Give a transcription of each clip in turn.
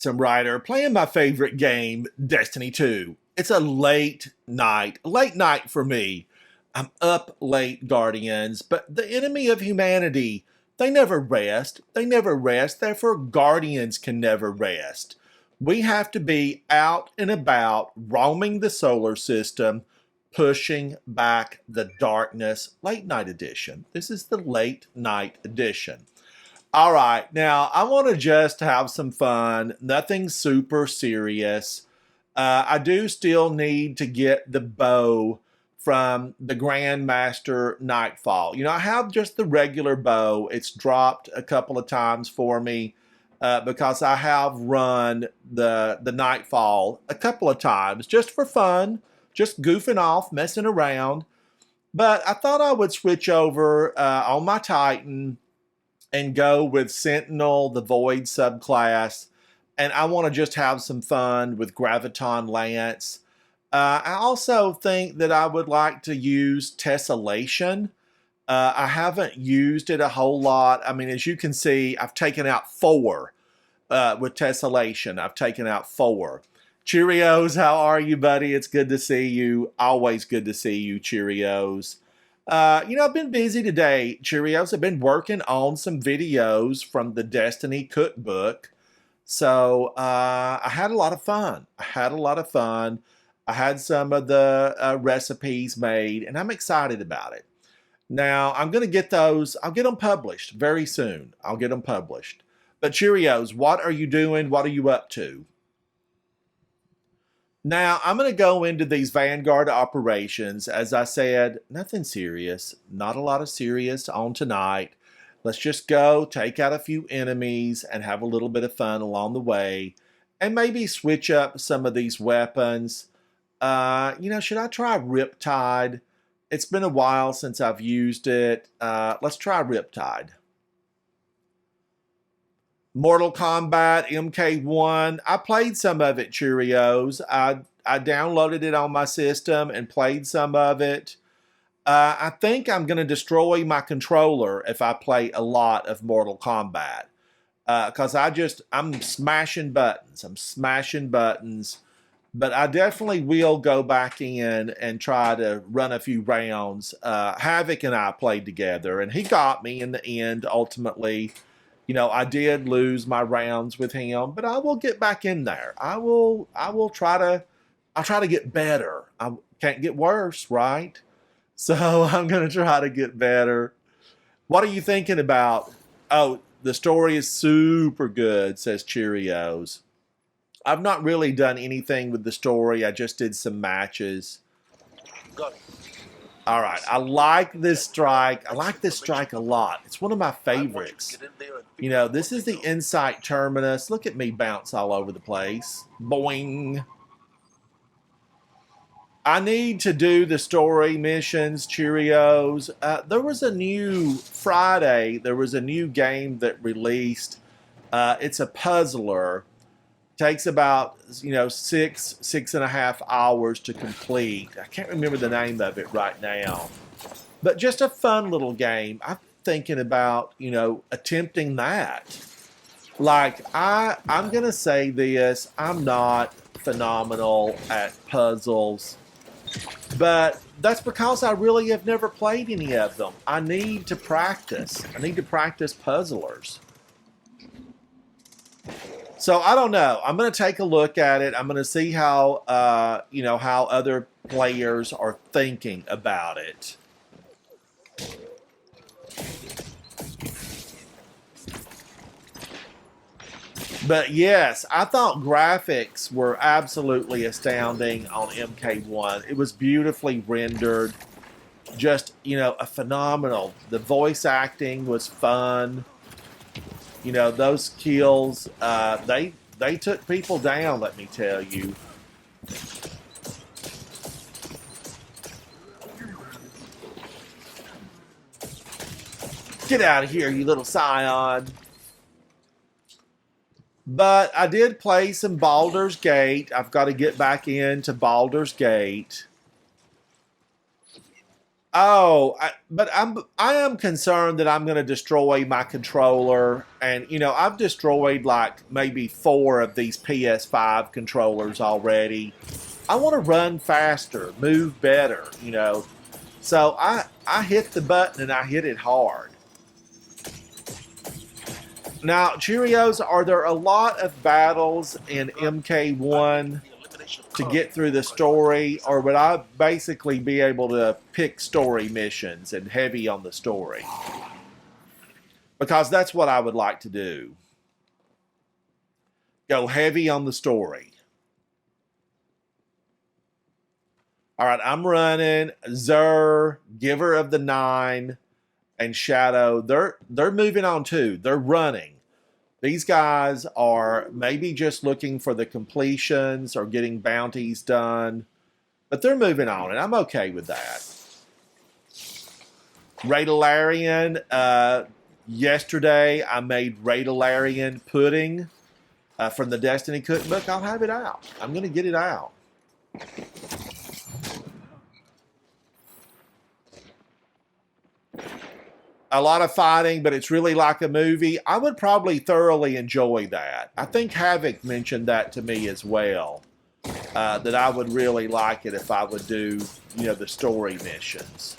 Some writer playing my favorite game, Destiny 2. It's a late night for me. I'm up late, Guardians, but the enemy of humanity, they never rest. They never rest. Therefore, Guardians can never rest. We have to be out and about, roaming the solar system, pushing back the darkness. Late night edition. This is the late night edition. All right, now I want to just have some fun, nothing super serious. I do still need to get the bow from the Grandmaster Nightfall. You know, I have just the regular bow. It's dropped a couple of times for me because I have run the Nightfall a couple of times just for fun, just goofing off, messing around. But I thought I would switch over on my Titan and go with Sentinel, the Void subclass. And I want to just have some fun with Graviton Lance. I also think that I would like to use Tessellation. I haven't used it a whole lot. I mean, as you can see, I've taken out 4 with Tessellation. I've taken out 4. Cheerios, how are you, buddy? It's good to see you. Always good to see you, Cheerios. I've been busy today, Cheerios. I've been working on some videos from the Destiny cookbook. So I had a lot of fun. I had some of the recipes made, and I'm excited about it. Now, I'm going to get those. I'll get them published very soon. I'll get them published. But Cheerios, what are you doing? What are you up to? Now, I'm going to go into these Vanguard operations. As I said, nothing serious. Not a lot of serious on tonight. Let's just go take out a few enemies and have a little bit of fun along the way. And maybe switch up some of these weapons. Should I try Riptide? It's been a while since I've used it. Let's try Riptide. Mortal Kombat MK1. I played some of it, Cheerios. I downloaded it on my system and played some of it. I think I'm going to destroy my controller if I play a lot of Mortal Kombat. Because I'm smashing buttons. But I definitely will go back in and try to run a few rounds. Havoc and I played together, and he got me in the end, ultimately. I did lose my rounds with him, but I will get back in there. I'll try to get better. I can't get worse, right? So I'm going to try to get better. What are you thinking about? Oh, the story is super good, says Cheerios. I've not really done anything with the story. I just did some matches. Got it. All right, I like this strike. I like this strike a lot. It's one of my favorites. This is the Insight Terminus. Look at me bounce all over the place. Boing. I need to do the story missions, Cheerios. There was a new Friday. There was a new game that released. It's a puzzler. Takes about 6.5 hours to complete. I can't remember the name of it right now, but just a fun little game. I'm thinking about attempting that. Like I'm gonna say this. I'm not phenomenal at puzzles, but that's because I really have never played any of them. I need to practice. I need to practice puzzlers. So I don't know. I'm going to take a look at it. I'm going to see how how other players are thinking about it. But yes, I thought graphics were absolutely astounding on MK1. It was beautifully rendered. Just, a phenomenal. The voice acting was fun. Those kills, they took people down, let me tell you. Get out of here, you little scion. But I did play some Baldur's Gate. I've got to get back into Baldur's Gate. Oh, I am concerned that I'm going to destroy my controller, and I've destroyed like maybe 4 of these PS5 controllers already. I want to run faster, move better. So I hit the button and I hit it hard. Now, Cheerios, are there a lot of battles in MK1 to get through the story, or would I basically be able to pick story missions and heavy on the story? Because that's what I would like to do. Go heavy on the story. All right, I'm running Zer, Giver of the Nine, and Shadow. They're moving on too. They're running. These guys are maybe just looking for the completions or getting bounties done, but they're moving on, and I'm okay with that. Radalarian, yesterday I made Radalarian pudding from the Destiny cookbook. I'll have it out. I'm going to get it out. A lot of fighting, but it's really like a movie. I would probably thoroughly enjoy that. I think Havoc mentioned that to me as well, that I would really like it if I would do, the story missions.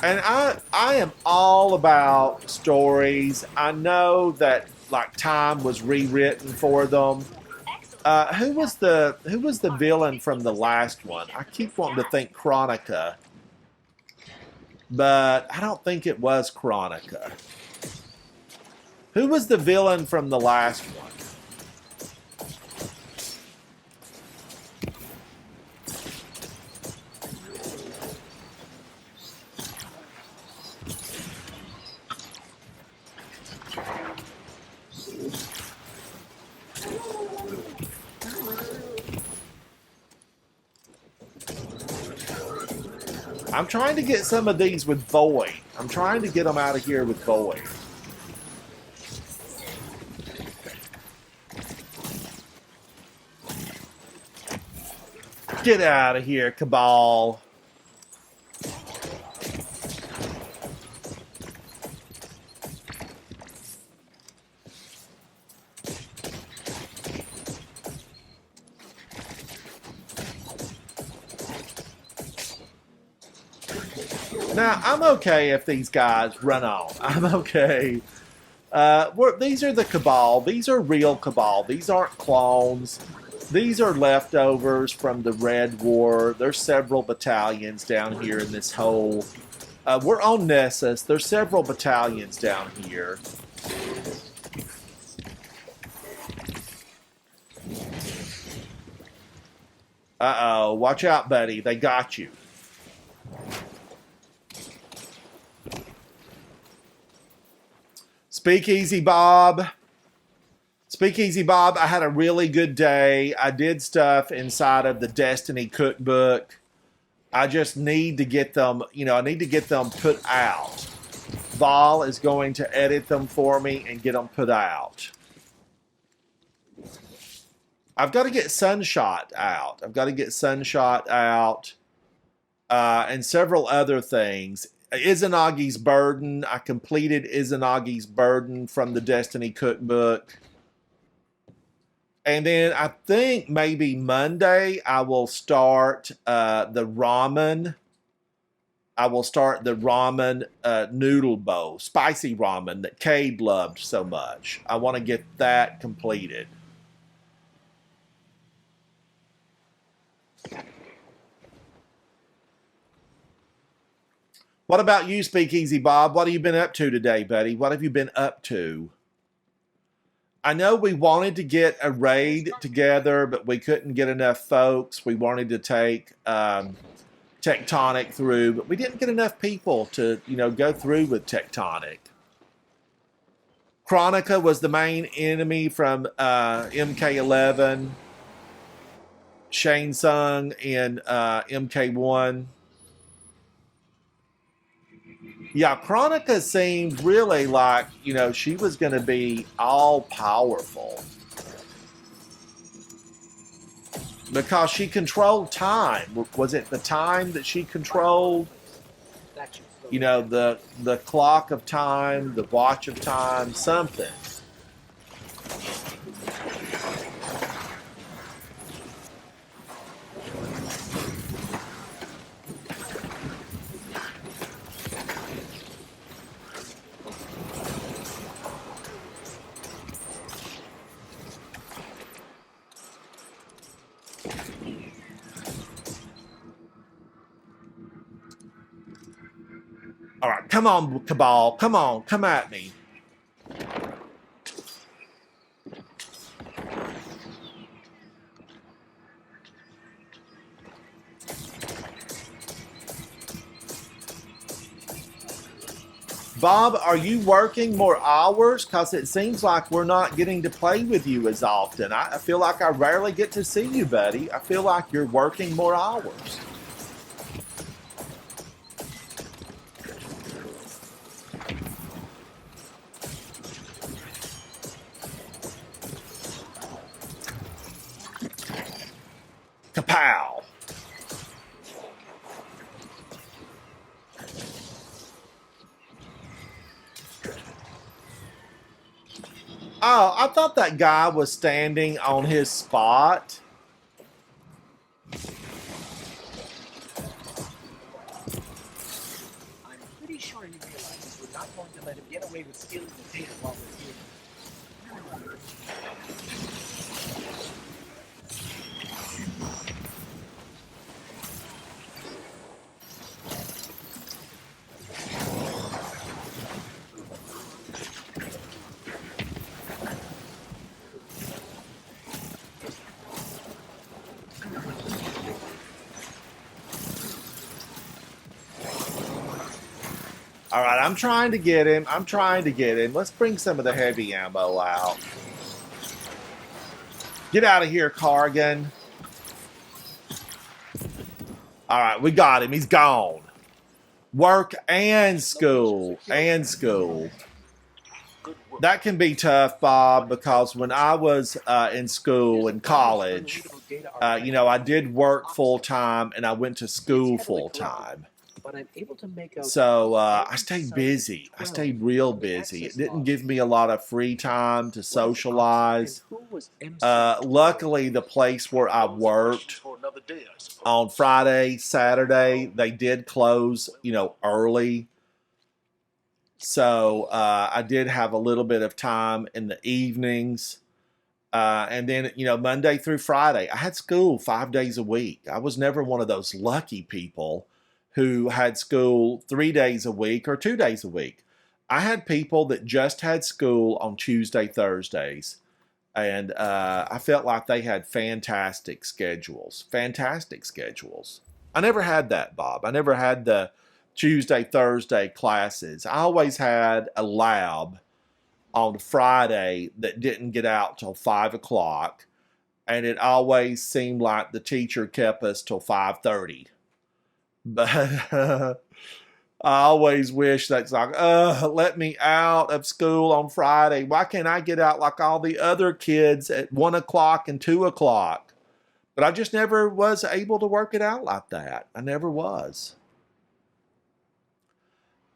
And I am all about stories. I know that like time was rewritten for them. Who was the villain from the last one? I keep wanting to think Chronica, but I don't think it was Chronica. Who was the villain from the last one? I'm trying to get some of these with Void. I'm trying to get them out of here with Void. Get out of here, Cabal. Now, I'm okay if these guys run on. I'm okay. These are the Cabal. These are real Cabal. These aren't clones. These are leftovers from the Red War. There's several battalions down here in this hole. We're on Nessus. There's several battalions down here. Uh-oh. Watch out, buddy. They got you. Speakeasy Bob. Speakeasy Bob, I had a really good day. I did stuff inside of the Destiny cookbook. I just need to get them, I need to get them put out. Vol is going to edit them for me and get them put out. I've got to get Sunshot out. And several other things. Izanagi's Burden. I completed Izanagi's Burden from the Destiny cookbook. And then I think maybe Monday I will start the ramen. I will start the ramen noodle bowl, spicy ramen that Cade loved so much. I want to get that completed. What about you, Speakeasy Bob? What have you been up to today, buddy? What have you been up to? I know we wanted to get a raid together, but we couldn't get enough folks. We wanted to take Tectonic through, but we didn't get enough people to, go through with Tectonic. Chronica was the main enemy from MK11. Shane Tsung in MK1. Yeah, Chronica seemed really like, she was going to be all powerful. Because she controlled time. Was it the time that she controlled? You know, the clock of time, the watch of time, something. All right, come on, Cabal. Come on, come at me. Bob, are you working more hours? Because it seems like we're not getting to play with you as often. I feel like I rarely get to see you, buddy. I feel like you're working more hours. Kapow! Oh, I thought that guy was standing on his spot. I'm pretty sure he realizes we're not going to let him get away with stealing the data while we're here. All right, I'm trying to get him. I'm trying to get him. Let's bring some of the heavy ammo out. Get out of here, Cargan. All right, we got him. He's gone. Work and school. And school. That can be tough, Bob, because when I was in school, in college, you know, I did work full-time and I went to school full-time. So I stayed busy. I stayed real busy. It didn't give me a lot of free time to socialize. Luckily, the place where I worked on Friday, Saturday, they did close, you know, early. So I did have a little bit of time in the evenings. And then, you know, Monday through Friday, I had school 5 days a week. I was never one of those lucky people who had school 3 days a week or 2 days a week. I had people that just had school on Tuesday, Thursdays. And I felt like they had fantastic schedules. Fantastic schedules. I never had that, Bob. I never had the Tuesday, Thursday classes. I always had a lab on Friday that didn't get out till 5 o'clock. And it always seemed like the teacher kept us till 5:30. But I always wish that's like, let me out of school on Friday. Why can't I get out like all the other kids at 1 o'clock and 2 o'clock? But I just never was able to work it out like that. I never was.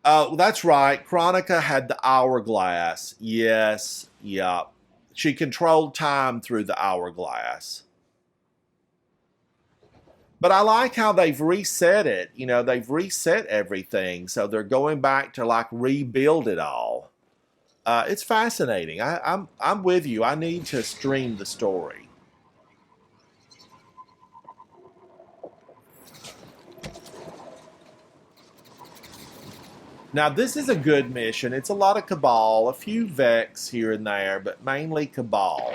Oh, that's right. Chronica had the hourglass. Yes, yeah. She controlled time through the hourglass. But I like how they've reset it. You know, they've reset everything. So they're going back to like rebuild it all. It's fascinating. I'm with you. I need to stream the story. Now, this is a good mission. It's a lot of Cabal, a few Vex here and there, but mainly Cabal.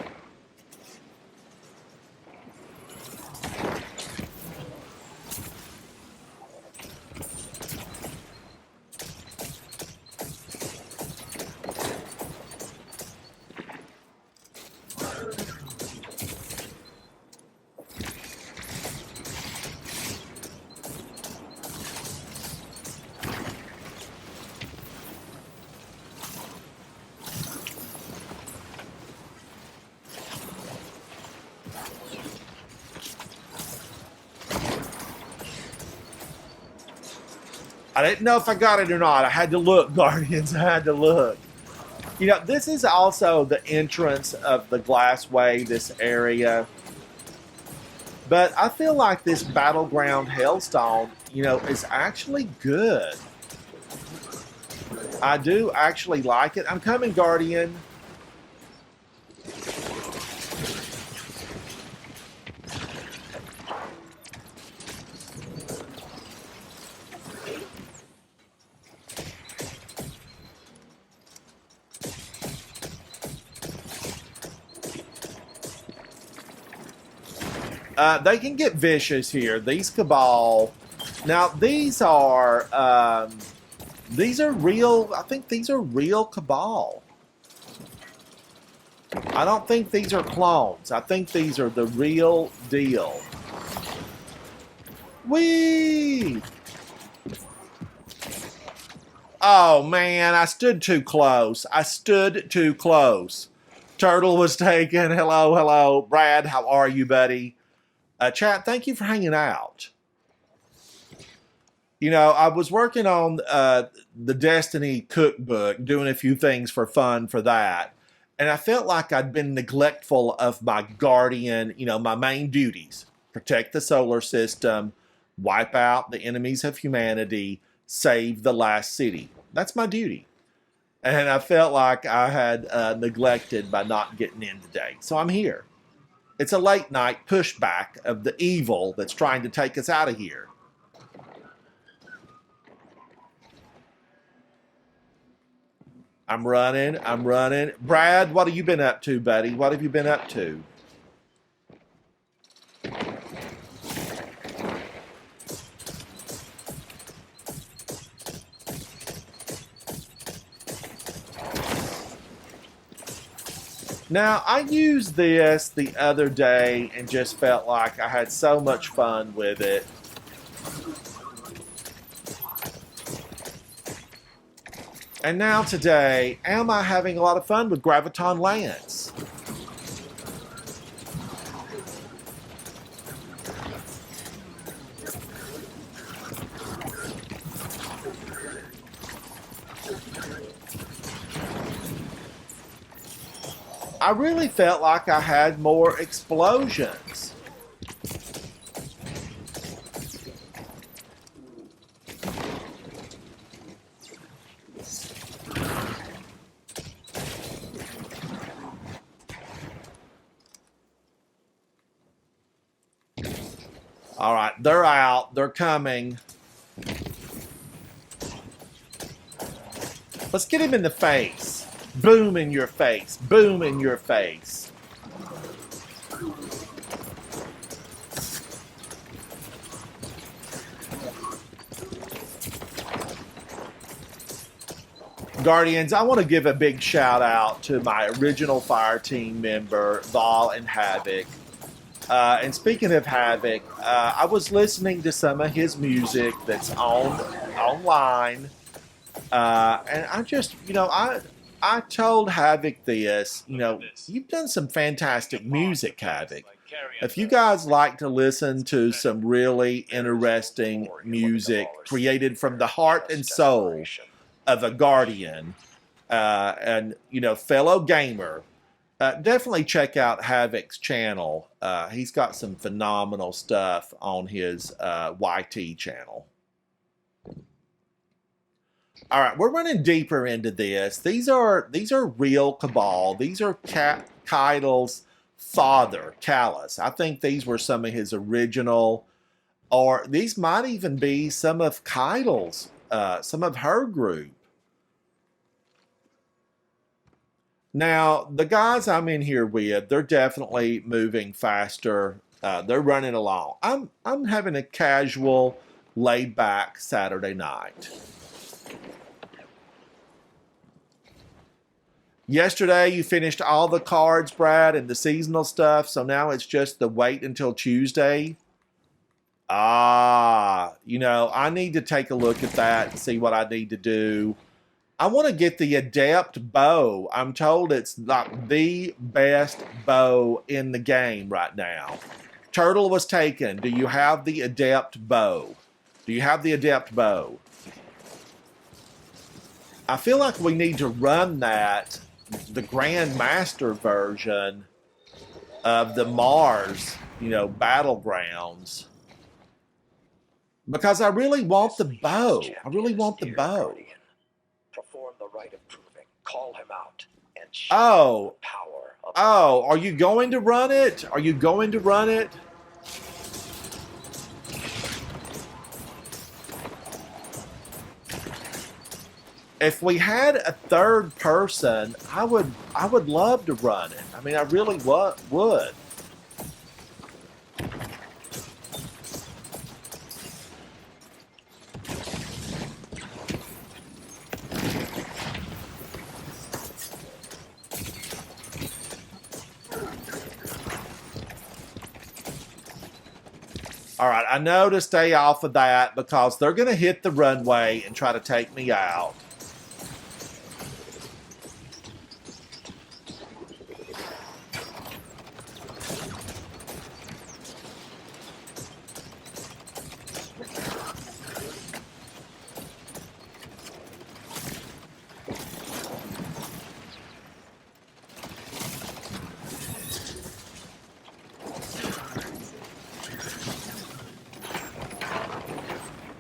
I didn't know if I got it or not. I had to look, Guardians. I had to look. You know, this is also the entrance of the Glassway, this area. But I feel like this Battleground Hailstone, you know, is actually good. I do actually like it. I'm coming, Guardian. They can get vicious here. These Cabal. Now, these are real. I think these are real Cabal. I don't think these are clones. I think these are the real deal. Whee! Oh, man, I stood too close. I stood too close. Turtle was taken. Hello, hello. Brad, how are you, buddy? Chat, thank you for hanging out. You know, I was working on the Destiny cookbook, doing a few things for fun for that. And I felt like I'd been neglectful of my Guardian, you know, my main duties. Protect the solar system, wipe out the enemies of humanity, save the last city. That's my duty. And I felt like I had neglected by not getting in today. So I'm here. It's a late night pushback of the evil that's trying to take us out of here. I'm running. Brad, what have you been up to, buddy? What have you been up to? Now, I used this the other day and just felt like I had so much fun with it. And now today, am I having a lot of fun with Graviton Lance? I really felt like I had more explosions. All right, they're out. They're coming. Let's get him in the face. Boom in your face. Boom in your face. Guardians, I want to give a big shout out to my original fire team member, Vol and Havoc. And speaking of Havoc, I was listening to some of his music that's online. And I just, you know, I told Havoc this, you know, you've done some fantastic music, Havoc. If you guys like to listen to some really interesting music created from the heart and soul of a Guardian and, you know, fellow gamer, definitely check out Havoc's channel. He's got some phenomenal stuff on his YT channel. All right, we're running deeper into this. These are real Cabal. These are Keidel's father, Callus. I think these were some of his original, or these might even be some of Keidel's, some of her group. Now, the guys I'm in here with, they're definitely moving faster. They're running along. I'm having a casual, laid-back Saturday night. Yesterday, you finished all the cards, Brad, and the seasonal stuff, so now it's just the wait until Tuesday. You know, I need to take a look at that and see what I need to do. I want to get the Adept bow. I'm told it's like the best bow in the game right now. Turtle was taken. Do you have the Adept bow? Do you have the Adept bow? I feel like we need to run that, the Grandmaster version of the Mars, battlegrounds. Because I really want the bow. I really want the bow. Perform the rite of proving. Call him out and Oh. the power of Oh, are you going to run it? Are you going to run it? If we had a third person, I would love to run it. I mean, I really would. All right, I know to stay off of that because they're going to hit the runway and try to take me out.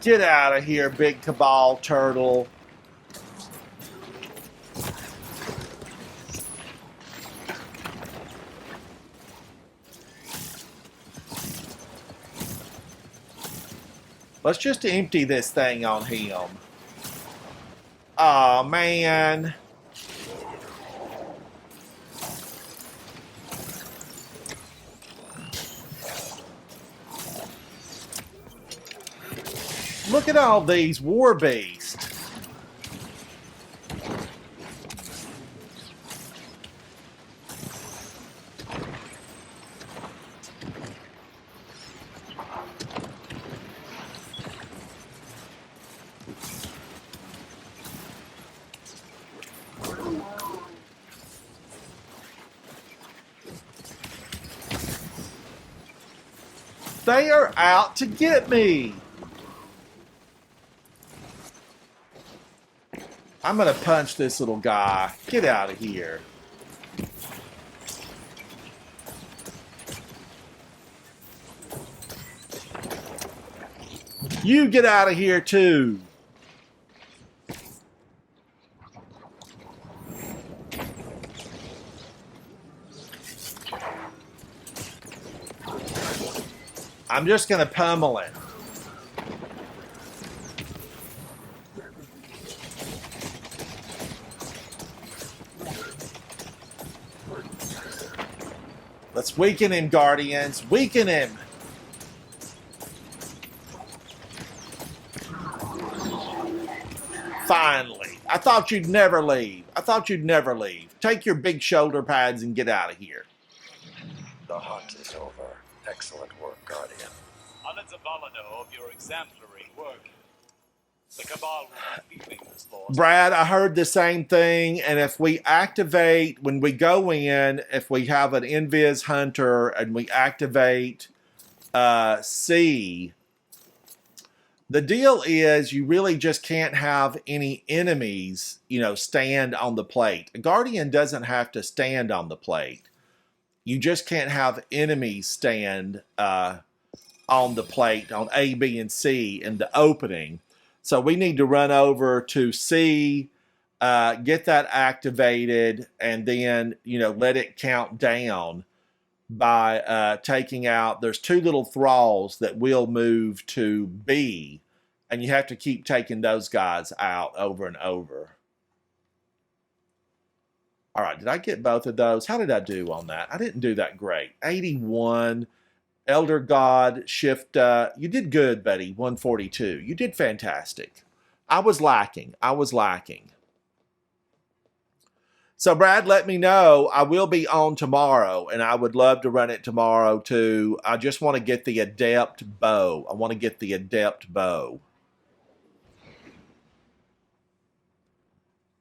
Get out of here, big Cabal turtle. Let's just empty this thing on him. Oh man. Look at all these war beasts. They are out to get me. I'm going to punch this little guy. Get out of here. You get out of here too. I'm just going to pummel it. Let's weaken him, Guardians. Weaken him. Finally. I thought you'd never leave. I thought you'd never leave. Take your big shoulder pads and get out of here. the hunt is over. Excellent work, Guardian. Zavalano of your exemplary work. The Cabal will not be famous, Lord. Brad, I heard the same thing, and if we activate, when we go in, if we have an Invis Hunter and we activate C, the deal is you really just can't have any enemies, stand on the plate. A Guardian doesn't have to stand on the plate. You just can't have enemies stand on the plate on A, B, and C in the opening. So we need to run over to C, get that activated, and then, let it count down by taking out, there's two little thralls that will move to B, and you have to keep taking those guys out over and over. All right, did I get both of those? How did I do on that? I didn't do that great. 81. Elder God, shift, you did good, buddy, 142. You did fantastic. I was lacking. So, Brad, let me know. I will be on tomorrow, and I would love to run it tomorrow, too. I just want to get the Adept Bow.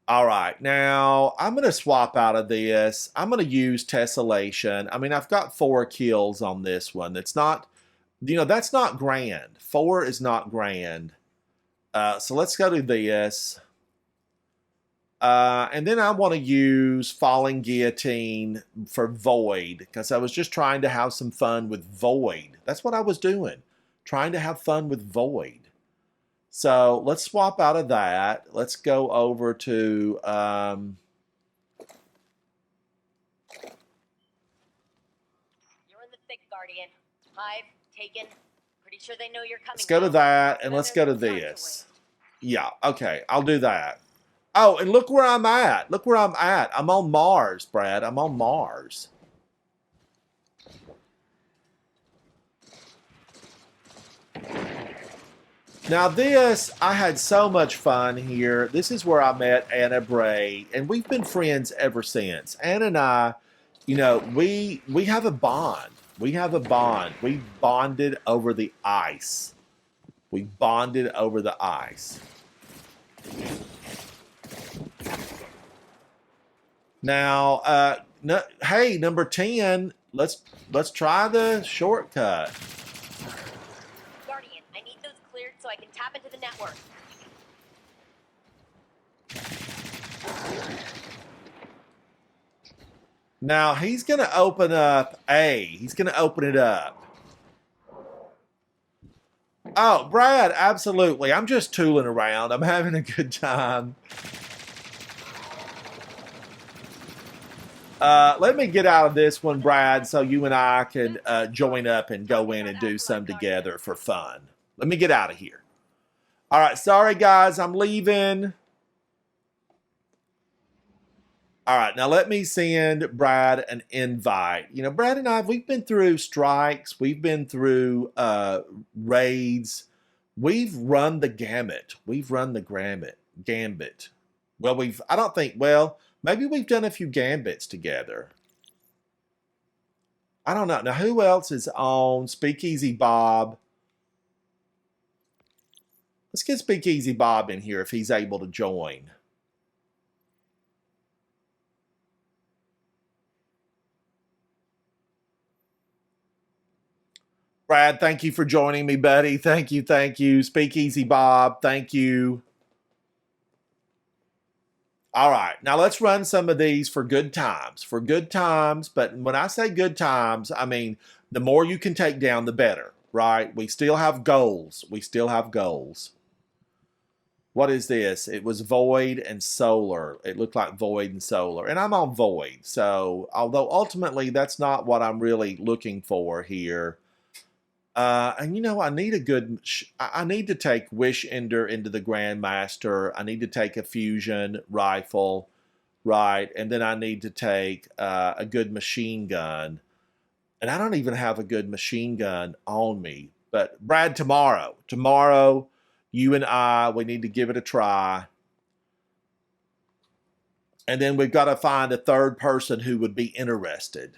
All right, now I'm going to swap out of this. I'm going to use Tessellation. I mean, I've got 4 kills on this one. It's not, that's not grand. 4 is not grand. So let's go to this. And then I want to use Falling Guillotine for Void, because I was just trying to have some fun with Void. That's what I was doing, trying to have fun with Void. So let's swap out of that. Let's go over to... You're in the thick, Guardian. Hive, taken. Pretty sure they know you're coming. let's go to that, and let's go to this. Yeah, okay, I'll do that. Oh, and look where I'm at. Look where I'm at. I'm on Mars, Brad. I'm on Mars. Now this, I had so much fun here. This is where I met Anna Bray, and we've been friends ever since. Anna and I, you know, we have a bond. We have a bond. We bonded over the ice. We bonded over the ice. Now, hey, number 10, let's try the shortcut. Guardian, I need those cleared so I can tap into the network. Now, he's going to open up A. He's going to open it up. Oh, Brad, absolutely. I'm just tooling around. I'm having a good time. Let me get out of this one, Brad, so you and I can join up and go in and do some together for fun. Let me get out of here. All right, sorry, guys. I'm leaving. All right, now let me send Brad an invite. You know, Brad and I, we've been through strikes. We've been through raids. We've run the gamut. We've run the gambit. Well, I don't think, well, maybe we've done a few gambits together. I don't know. Now, who else is on Speakeasy Bob? Let's get Speakeasy Bob in here if he's able to join. Brad, thank you for joining me, buddy. Thank you, thank you. Speakeasy Bob, thank you. All right, now let's run some of these for good times. For good times, but when I say good times, I mean the more you can take down, the better, right? We still have goals. We still have goals. What is this? It was Void and Solar. It looked like Void and Solar. And I'm on Void. So, although ultimately that's not what I'm really looking for here. And you know, I need to take Wish Ender into the Grandmaster. I need to take a fusion rifle, right? And then I need to take a good machine gun. And I don't even have a good machine gun on me. But Brad, tomorrow, you and I, we need to give it a try. And then we've got to find a third person who would be interested.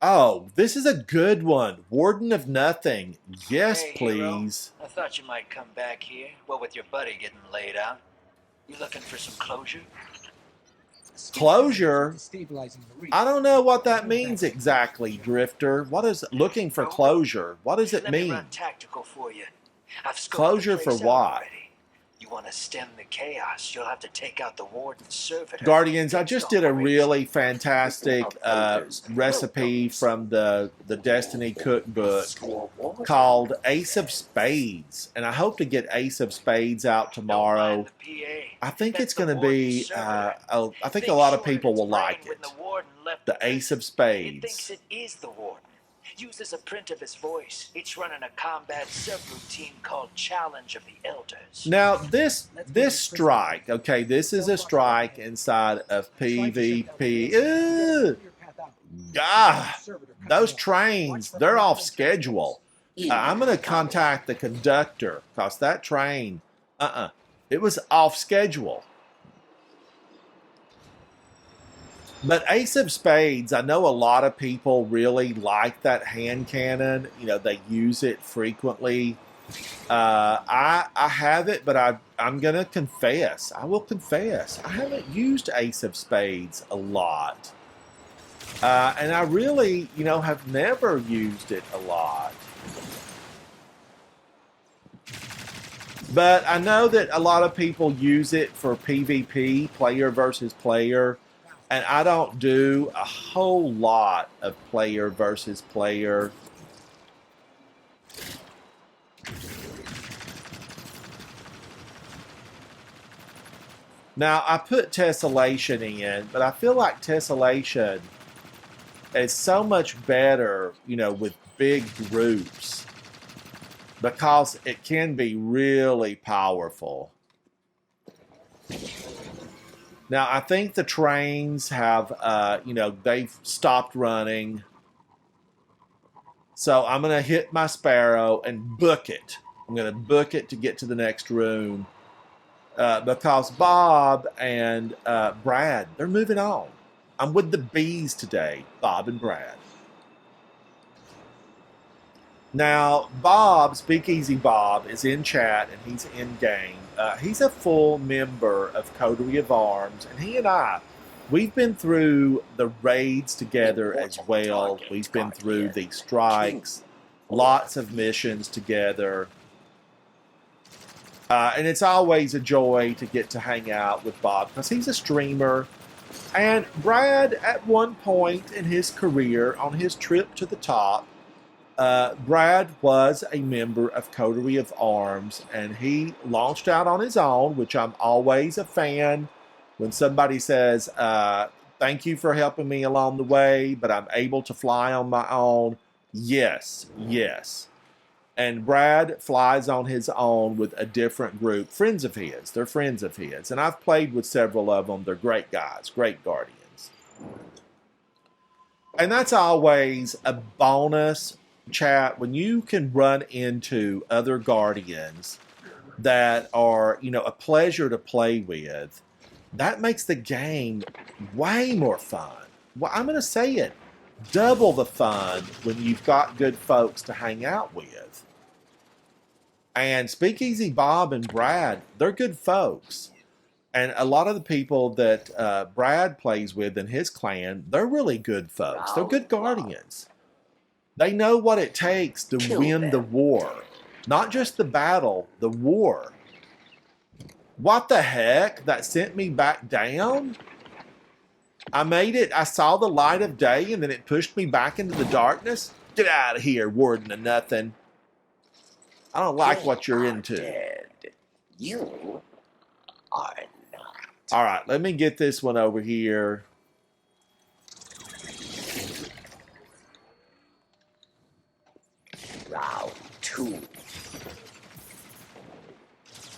Oh, this is a good one. Warden of Nothing. Yes, Hey, please. hero. I thought you might come back here. What with your buddy getting laid out? You looking for some closure? Closure? Stabilizing the reef. I don't know what that means exactly, Drifter. What is looking for closure? What does it Let me mean? run tactical for you. I've scoped Closure the for place out what? already. You want to stem the chaos, you'll have to take out the warden's servitor. Guardians, I just did a really fantastic recipe from the Destiny cookbook called Ace of Spades. And I hope to get Ace of Spades out tomorrow. I think it's going to be, I think a lot of people will like it. The Ace of It thinks Spades. it is the warden. Uses a print of his voice. It's running a combat subroutine called Challenge of the Elders. Now, this strike, okay, this is a strike inside of PvP. Ugh. Ah, those trains, they're off schedule. I'm going to contact the conductor because that train, it was off schedule. But Ace of Spades, I know a lot of people really like that hand cannon. You know, they use it frequently. I have it, but I'm going to confess. I will confess. I haven't used Ace of Spades a lot. And I really, you know, have never used it a lot. But I know that a lot of people use it for PvP, player versus player, and I don't do a whole lot of player versus player. Now, I put Tessellation in, but I feel like Tessellation is so much better, with big groups because it can be really powerful. Now, I think the trains have, they've stopped running. So I'm going to hit my Sparrow and book it. I'm going to book it to get to the next room. Because Bob and Brad, they're moving on. I'm with the bees today, Bob and Brad. Now, Bob, Speakeasy Bob, is in chat and he's in game. He's a full member of Coterie of Arms, and he and I, we've been through the raids together as well. We've been through the strikes, lots of missions together. And it's always a joy to get to hang out with Bob because he's a streamer. And Brad, at one point in his career, on his trip to the top, Brad was a member of Coterie of Arms, and he launched out on his own, which I'm always a fan. When somebody says, thank you for helping me along the way, but I'm able to fly on my own. Yes, yes. And Brad flies on his own with a different group, friends of his. They're friends of his. And I've played with several of them. They're great guys, great Guardians. And that's always a bonus, chat, when you can run into other Guardians that are, a pleasure to play with. That makes the game way more fun. Well, I'm going to say it. Double the fun when you've got good folks to hang out with. And Speakeasy Bob and Brad, they're good folks. And a lot of the people that Brad plays with in his clan, they're really good folks. They're good Guardians. They know what it takes to win the war. Not just the battle, the war. What the heck? That sent me back down? I made it. I saw the light of day and then it pushed me back into the darkness? Get out of here, warden of nothing. I don't like what you're into. Dead. You are not. All right, let me get this one over here. Round 2.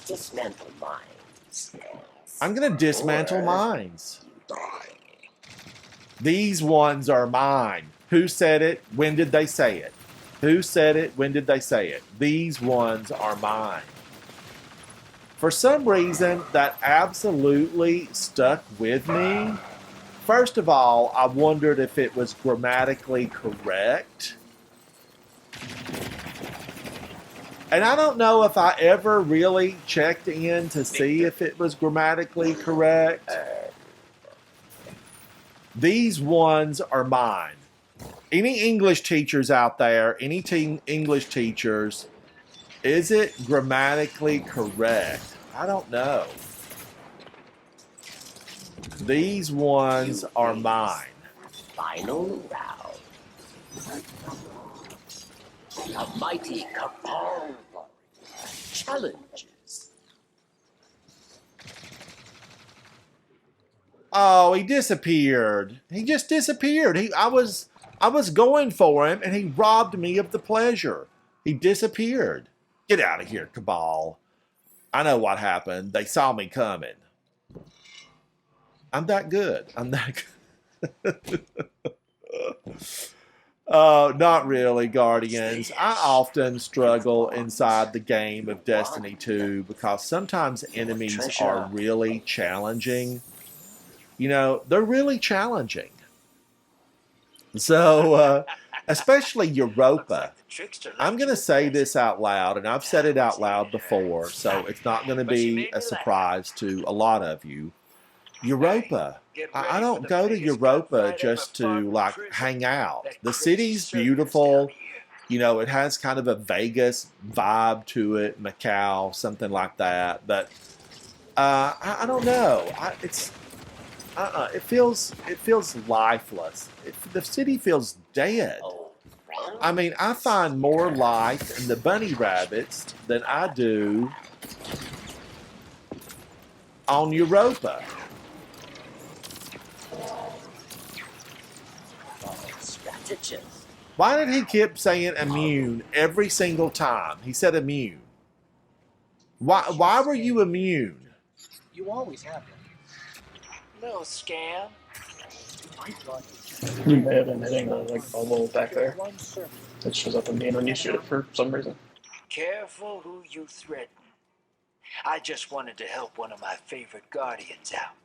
Dismantle mines. I'm going to dismantle mines. You die. These ones are mine. Who said it? When did they say it? Who said it? When did they say it? These ones are mine. For some reason, that absolutely stuck with me. First of all, I wondered if it was grammatically correct. And I don't know if I ever really checked in to see if it was grammatically correct. These ones are mine. Any English teachers out there, any English teachers, is it grammatically correct? I don't know. These ones are mine. Final round. A mighty cabal challenges. Oh, he disappeared. He just disappeared. I was going for him, and he robbed me of the pleasure. He disappeared. Get out of here, Cabal. I know what happened. They saw me coming. I'm that good. I'm that good. Not really, Guardians. I often struggle inside the game of Destiny 2 because sometimes enemies are really challenging. They're really challenging. So, especially Europa. I'm going to say this out loud, and I've said it out loud before, so it's not going to be a surprise to a lot of you. Europa. I don't go to Europa just to, hang out. The city's beautiful. You know, it has kind of a Vegas vibe to it, Macau, something like that. But I don't know. It feels lifeless. The city feels dead. Oh, I mean, I find more life in the bunny rabbits than I do on Europa. strategist. Why did he keep saying immune every single time? He said immune. Why were you immune? You always have been. Little scam. You may have been hitting like a bubble back there One servant. that shows up in game when you shoot it for some reason. Careful who you threaten. I just wanted to help one of my favorite guardians out.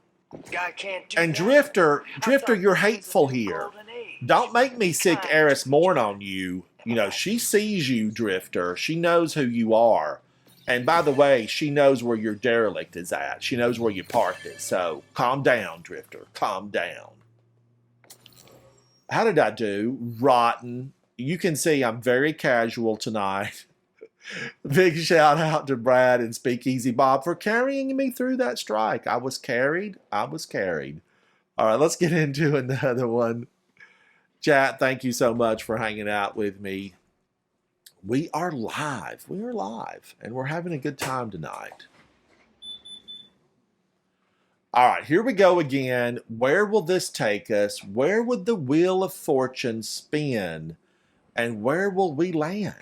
Guy can't do And that. Drifter, I thought you're this was a hateful new here. golden age. Don't make me sick Eris Morn on you. You know, she sees you, Drifter. She knows who you are. And by the way, she knows where your derelict is at. She knows where you parked it. So calm down, Drifter. Calm down. How did I do? Rotten. You can see I'm very casual tonight. Big shout out to Brad and Speakeasy Bob for carrying me through that strike. I was carried. All right, let's get into another one. Chat, thank you so much for hanging out with me. We are live. And we're having a good time tonight. All right, here we go again. Where will this take us? Where would the Wheel of Fortune spin? And where will we land?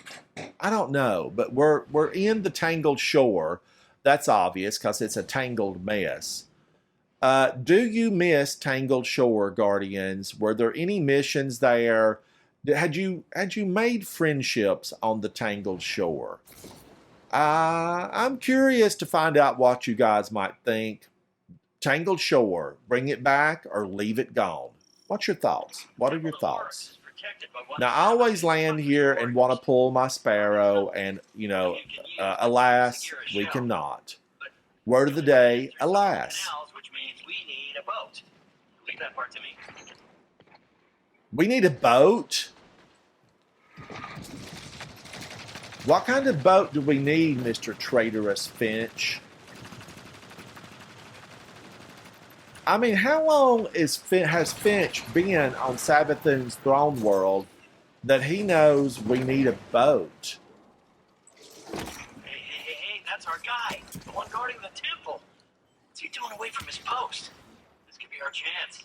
I don't know, but we're in the Tangled Shore. That's obvious because it's a tangled mess. Do you miss Tangled Shore, Guardians? Were there any missions there? Had you made friendships on the Tangled Shore? I'm curious to find out what you guys might think. Tangled Shore, bring it back or leave it gone. What's your thoughts? What are your thoughts? Now, I always land here and want to pull my sparrow, and, you know, alas, we cannot. Word of the day, alas. Which means we need a boat. Leave that part to me. We need a boat? What kind of boat do we need, Mr. Traitorous Finch? I mean, how long has Finch been on Savathun's throne world that he knows we need a boat? Hey, that's our guy. The one guarding the temple. What's he doing away from his post? This could be our chance.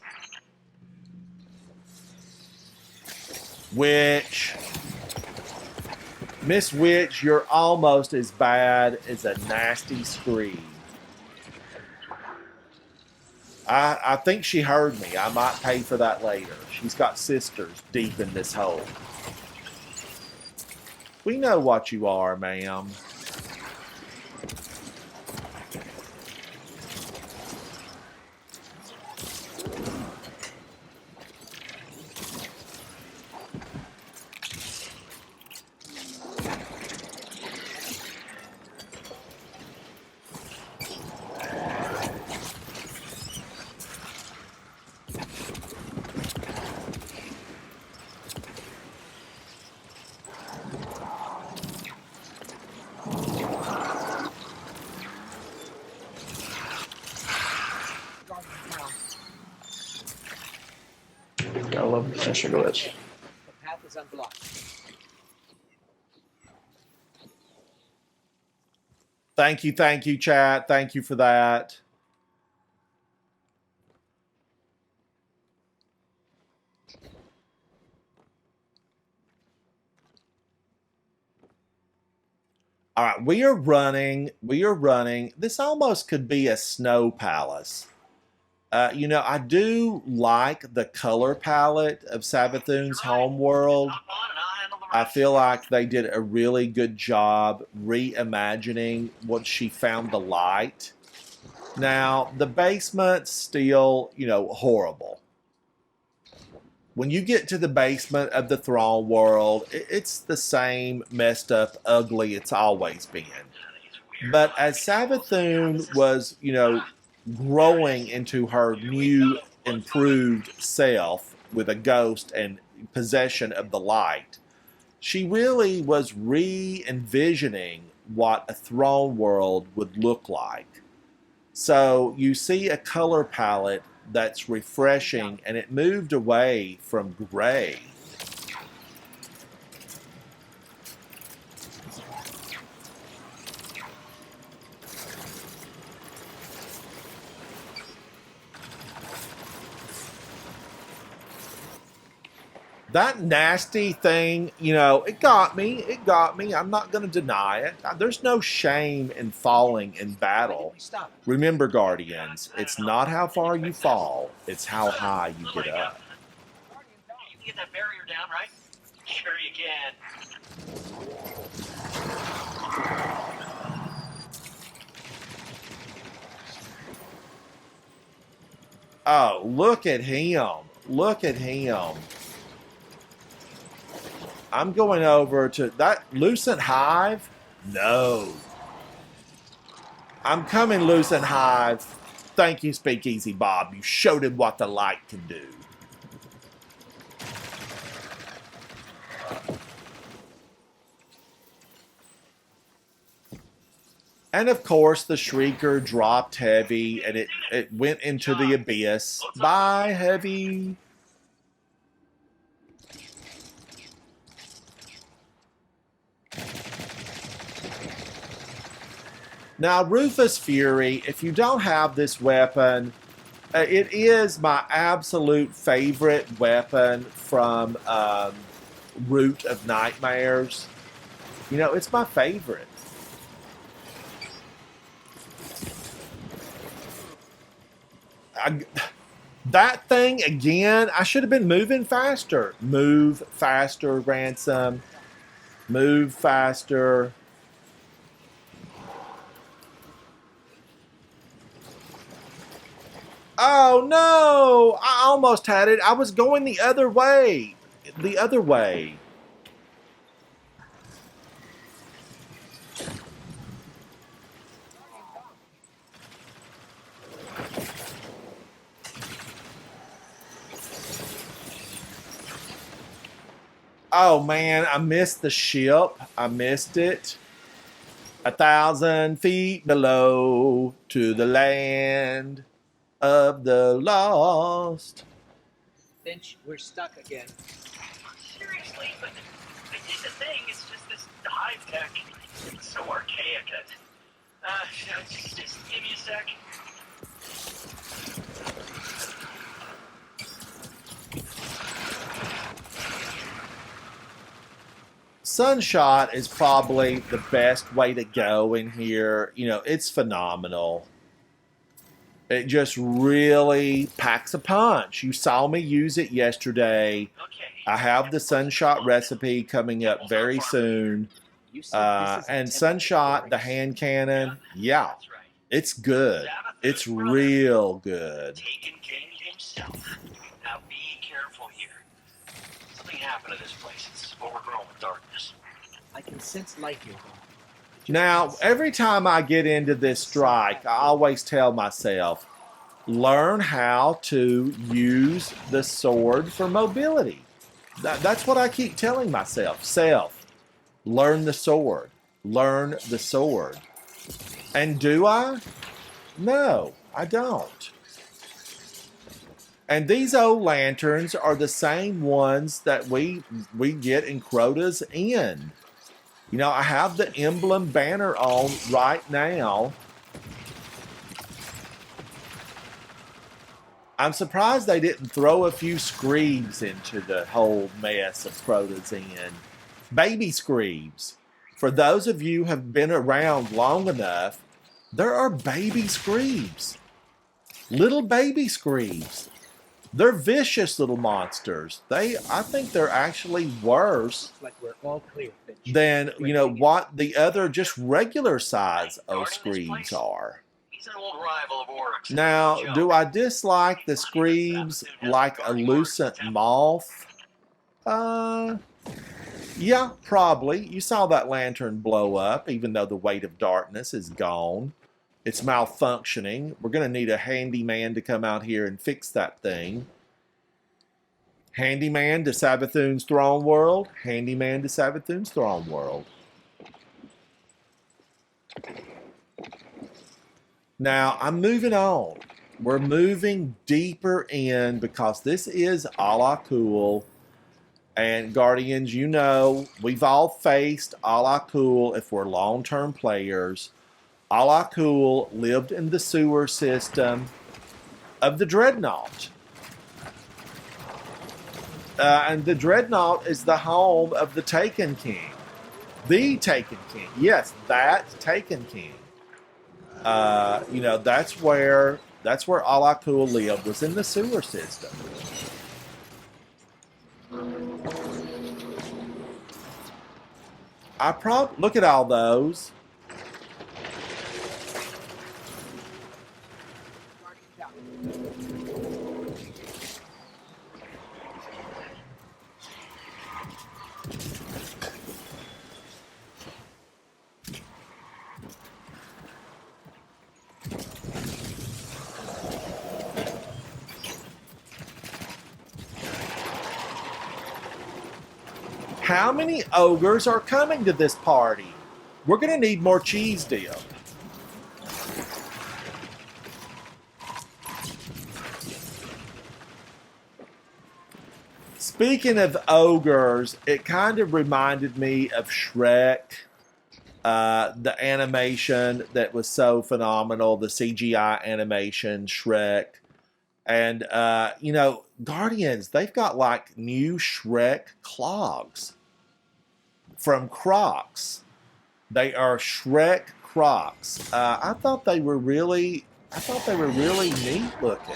Witch. Miss Witch, you're almost as bad as a nasty screed. I think she heard me. I might pay for that later. She's got sisters deep in this hole. We know what you are, ma'am. I love the finisher glitch. The path is unblocked. Thank you, chat. Thank you for that. All right, we are running. This almost could be a snow palace. You know, I do like the color palette of Savathun's homeworld. I feel like they did a really good job reimagining once she found the light. Now, the basement's still, you know, horrible. When you get to the basement of the throne world, it's the same messed up, ugly it's always been. But as Savathun was, you know, growing into her new, improved self with a ghost and possession of the light, She really was re-envisioning what a throne world would look like. So you see a color palette that's refreshing, and it moved away from gray. That nasty thing, you know, it got me. It got me. I'm not going to deny it. There's no shame in falling in battle. Remember, Guardians, it's not how far you fall, it's how high you get up. You can get that barrier down, right? Sure you can. Oh, look at him. Look at him. I'm going over to that Lucent Hive. No. I'm coming, Lucent Hive. Thank you, Speakeasy Bob. You showed him what the light can do. And of course, the Shrieker dropped Heavy, and it went into the abyss. Bye, Heavy. Now, Rufus Fury, if you don't have this weapon, it is my absolute favorite weapon from Root of Nightmares. You know, it's my favorite. That thing, again, I should have been moving faster. Move faster, Ransom. Move faster. Oh, no! I almost had it. I was going the other way. The other way. Oh, man, I missed the ship. I missed it. 1,000 feet below to the land of the lost. Finch, we're stuck again. Seriously, but I did the thing. It's just this hive tech. It's so archaic. Just give me a sec. Sunshot is probably the best way to go in here. You know, it's phenomenal. It just really packs a punch. You saw me use it yesterday. I have the Sunshot recipe coming up very soon. And Sunshot, the hand cannon, yeah, it's good. It's real good. Taken King himself. Now be careful here. Something happened to this place. It's overgrown with darkness. I can sense light here, though. Now, every time I get into this strike, I always tell myself, learn how to use the sword for mobility. That's what I keep telling myself. Learn the sword. Learn the sword. And do I? No, I don't. And these old lanterns are the same ones that we get in Crota's Inn. You know, I have the emblem banner on right now. I'm surprised they didn't throw a few screeds into the whole mess of Crota's Inn. Baby screeds. For those of you who have been around long enough, there are baby screeds. Little baby screeds. They're vicious little monsters. I think they're actually worse Looks like we're all clear, Finch. than, you know, what the other just regular size of screeds are. He's an old rival of Oryx. Now, do I dislike the screeds like a lucent moth? Yeah, probably. You saw that lantern blow up, even though the weight of darkness is gone. It's malfunctioning. We're going to need a handyman to come out here and fix that thing. Handyman to Sabathoon's Throne World. Handyman to Sabathoon's Throne World. Now, I'm moving on. We're moving deeper in because this is Ala Kul. And Guardians, you know, we've all faced Ala Kul if we're long-term players. Ala Kul lived in the sewer system of the Dreadnought. And the Dreadnought is the home of the Taken King. The Taken King. Yes, that Taken King. You know, that's where Ala Kul lived, was in the sewer system. Look at all those. How many ogres are coming to this party? We're going to need more cheese dip. Speaking of ogres, it kind of reminded me of Shrek. The animation that was so phenomenal, the CGI animation, Shrek. And, you know, Guardians, they've got like new Shrek clogs from Crocs. They are Shrek Crocs. I thought they were really neat looking.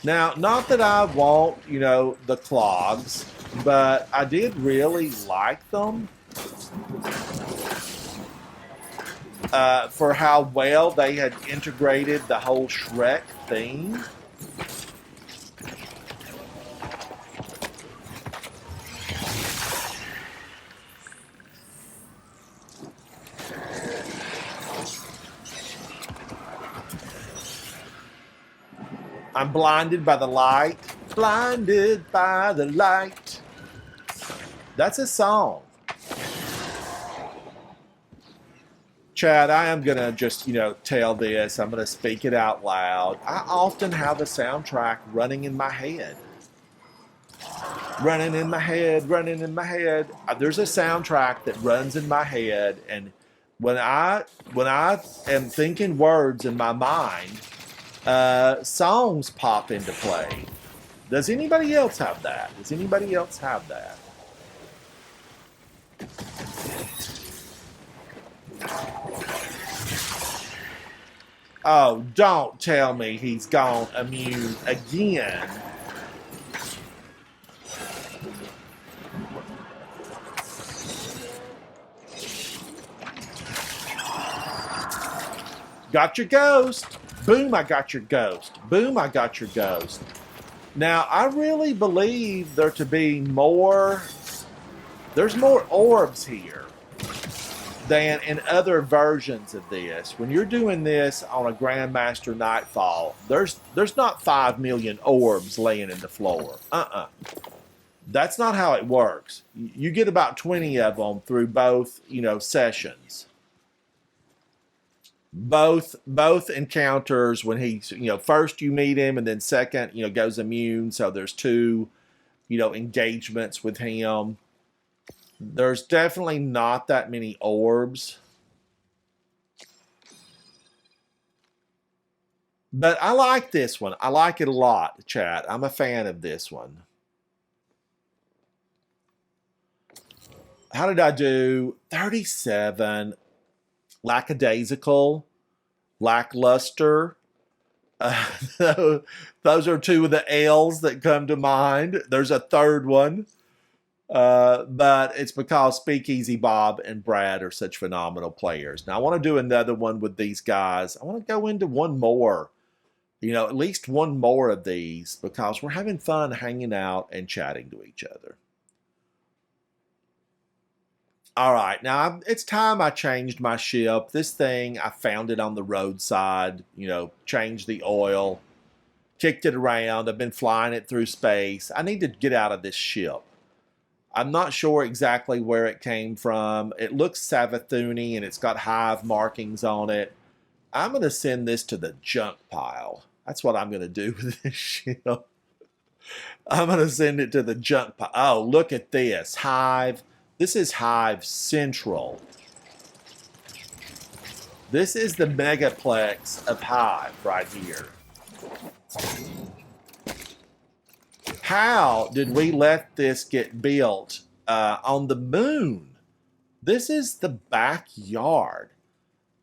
Now, not that I want, you know, the clogs, but I did really like them for how well they had integrated the whole Shrek theme. I'm blinded by the light. Blinded by the light. That's a song. Chad, I am going to just, you know, tell this. I'm going to speak it out loud. I often have a soundtrack running in my head. Running in my head, running in my head. There's a soundtrack that runs in my head, and when I am thinking words in my mind, songs pop into play. Does anybody else have that? Does anybody else have that? Oh, don't tell me he's gone immune again. Got your ghost. Boom, I got your ghost. Boom, I got your ghost. Now, I really believe there to be more... There's more orbs here than in other versions of this. When you're doing this on a Grandmaster Nightfall, there's not 5 million orbs laying in the floor. That's not how it works. You get about 20 of them through both, you know, sessions. Both encounters when he's, you know, first you meet him and then second, you know, goes immune. So there's 2, you know, engagements with him. There's definitely not that many orbs. But I like this one. I like it a lot, chat. I'm a fan of this one. How did I do? 37. Lackadaisical. Lackluster. Those are 2 of the L's that come to mind. There's a third one. But it's because Speakeasy Bob and Brad are such phenomenal players. Now, I want to do another one with these guys. I want to go into one more. You know, at least one more of these because we're having fun hanging out and chatting to each other. All right, now it's time I changed my ship. This thing, I found it on the roadside, you know, changed the oil. kicked it around. I've been flying it through space. I need to get out of this ship. I'm not sure exactly where it came from. It looks Savathuni and it's got hive markings on it. I'm going to send this to the junk pile. That's what I'm going to do with this ship. I'm going to send it to the junk pile. Oh, look at this. Hive. This is Hive Central. This is the megaplex of Hive right here. How did we let this get built on the moon? This is the backyard.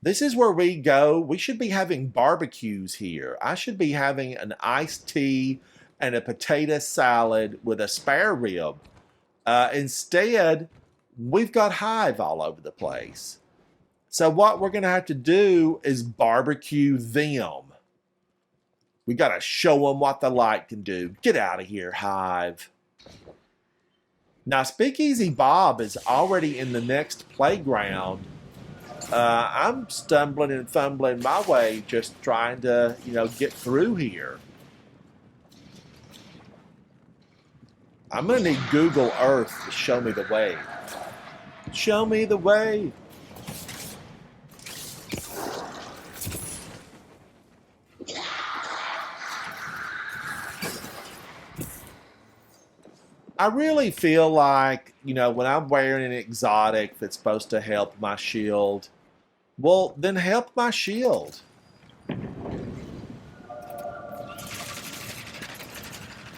This is where we go. We should be having barbecues here. I should be having an iced tea and a potato salad with a spare rib. Instead, we've got Hive all over the place. So what we're going to have to do is barbecue them. We got to show them what the light can do. Get out of here, Hive. Now, Speakeasy Bob is already in the next playground. I'm stumbling and fumbling my way, just trying to, get through here. I'm going to need Google Earth to show me the way. Show me the way. I really feel like, when I'm wearing an exotic that's supposed to help my shield, well, then help my shield.